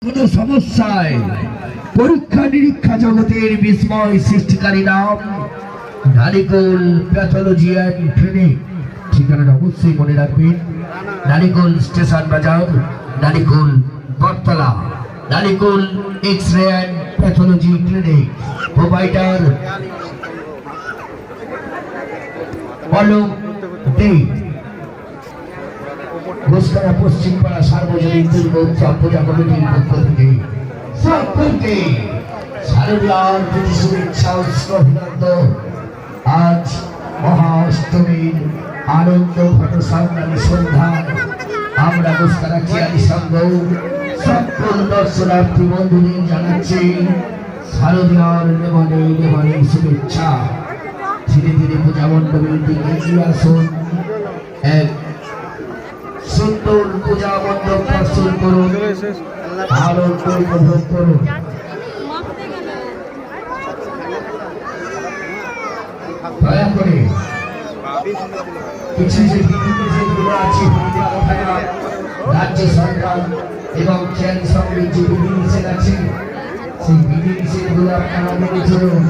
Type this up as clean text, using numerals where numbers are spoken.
কোনো সমস্যায় পরীক্ষা নিরীক্ষা জগতের বিস্ময় সৃষ্টিকারী নাম নারিকোল প্যাথোলজি অ্যান্ড ক্লিনিক। ঠিকানাটা অবশ্যই মনে রাখবেন, নারিকোল স্টেশন বাজার, নারিকোল বটতলা, নারিকোল x-ray and pathology clinic. Provider Alok Dey. Ghoshpara Paschimpara সার্বজনীন দুর্গোৎসব পূজা কমিটির পক্ষ থেকে সকলকে শারদীয়ার প্রীতি শুভেচ্ছা ও অভিনন্দন। আজ মহা অষ্টমীর আনন্দ ঘন সংগ্রামী সন্ধ্যায় আমরা ঘোষপাড়া খেয়ালি সংঘ সকল দর্শনার্থী বন্ধুদের জানাচ্ছি শারদীয়ার নেমনে শুভেচ্ছা। ধীরে ধীরে পূজা মণ্ডপের দিকে এগিয়ে আসুন। এক সুন্দর পূজা মণ্ডপ দর্শন করুন, আনন্দ উপভোগ করুন। দয়া করে কিছু যে বিধিনিষেধগুলো আছে, রাজ্য সরকার এবং খেয়াল সঙ্গে যে বিধিনিষেধ আছে, সেই বিধিনিষেধগুলো আপনারা মেনে চলুন।